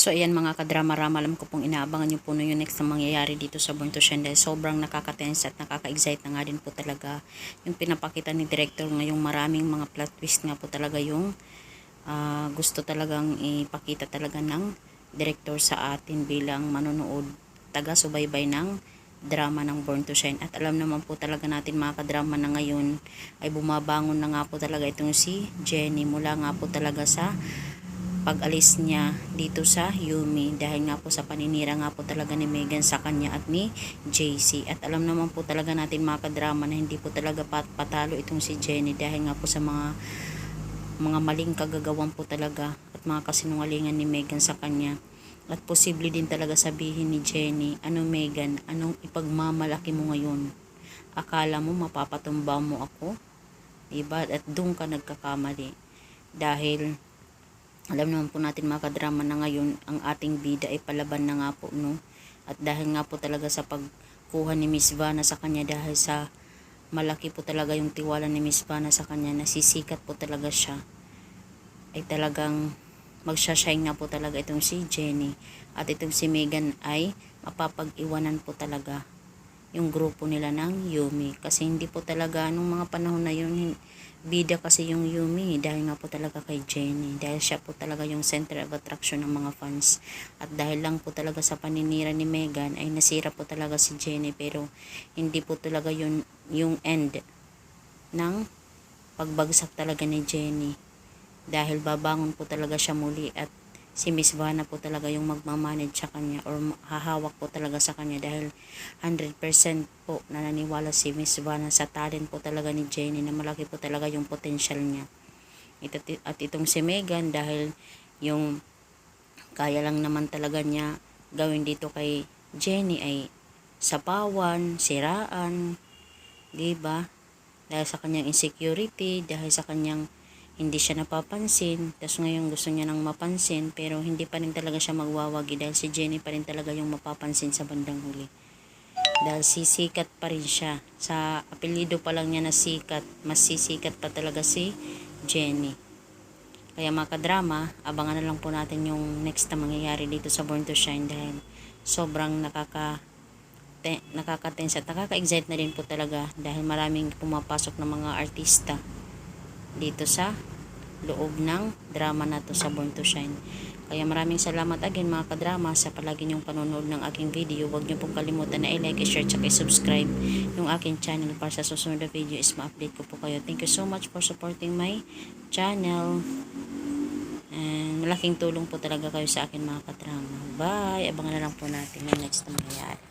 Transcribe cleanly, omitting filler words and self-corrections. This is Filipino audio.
So ayan mga kadrama-rama, alam ko pong inaabangan nyo po yung next na mangyayari dito sa Born to Shine dahil sobrang nakaka-tense at nakaka-excite na nga din po talaga yung pinapakita ni director ngayong maraming mga plot twist nga po talaga yung gusto talagang ipakita talaga ng director sa atin bilang manonood, taga-subaybay ng drama ng Born to Shine. At alam naman po talaga natin mga kadrama na ngayon ay bumabangon na nga po talaga itong si Jenny mula nga po talaga sa pag-alis niya dito sa Yumi dahil nga po sa paninira nga po talaga ni Megan sa kanya at ni JC. At alam naman po talaga natin mga kadrama na hindi po talaga patalo itong si Jenny dahil nga po sa mga maling kagagawan po talaga at mga kasinungalingan ni Megan sa kanya. At posible din talaga sabihin ni Jenny, ano Megan, anong ipagmamalaki mo ngayon? Akala mo mapapatumba mo ako? Diba? At doon ka nagkakamali. Dahil alam naman po natin mga kadrama na ngayon ang ating bida ay palaban na nga po, no? At dahil nga po talaga sa pagkuha ni Miss Vanna sa kanya, dahil sa malaki po talaga yung tiwala ni Miss Vanna sa kanya, nasisikat po talaga siya, ay talagang magsashine nga po talaga itong si Jenny. At itong si Megan ay mapapag-iwanan po talaga yung grupo nila ng Yumi. Kasi hindi po talaga nung mga panahon na yun, bida kasi yung Yumi dahil nga po talaga kay Jenny. Dahil siya po talaga yung center of attraction ng mga fans. At dahil lang po talaga sa paninira ni Megan ay nasira po talaga si Jenny. Pero hindi po talaga yun yung end ng pagbagsak talaga ni Jenny. Dahil babangon po talaga siya muli at si Miss Vanna po talaga yung magmamanage sa kanya or hahawak po talaga sa kanya dahil 100% po nananiwala si Miss Vanna sa talent po talaga ni Jenny na malaki po talaga yung potential niya. At itong si Megan dahil yung kaya lang naman talaga niya gawin dito kay Jenny ay sapawan, siraan, diba? Dahil sa kanyang insecurity, dahil sa kanyang hindi siya napapansin, tapos ngayon gusto niya nang mapansin, pero hindi pa rin talaga siya magwawagi dahil si Jenny pa rin talaga yung mapapansin sa bandang huli. Dahil sisikat pa rin siya. Sa apelyido pa lang niya na sikat, mas sisikat pa talaga si Jenny. Kaya mga kadrama, abangan na lang po natin yung next na mangyayari dito sa Born to Shine dahil sobrang nakaka-tense at nakaka-excite na rin po talaga dahil maraming pumapasok ng mga artista dito sa loob ng drama na to sa Born to Shine. Kaya maraming salamat again mga kadrama sa palagi niyong panonood ng aking video. Huwag niyo pong kalimutan na i-like, i-share, at i-subscribe yung aking channel para sa susunod na video is ma-update ko po kayo. Thank you so much for supporting my channel. And malaking tulong po talaga kayo sa akin mga kadrama. Bye! Abangan na lang po natin yung next na mangyayari.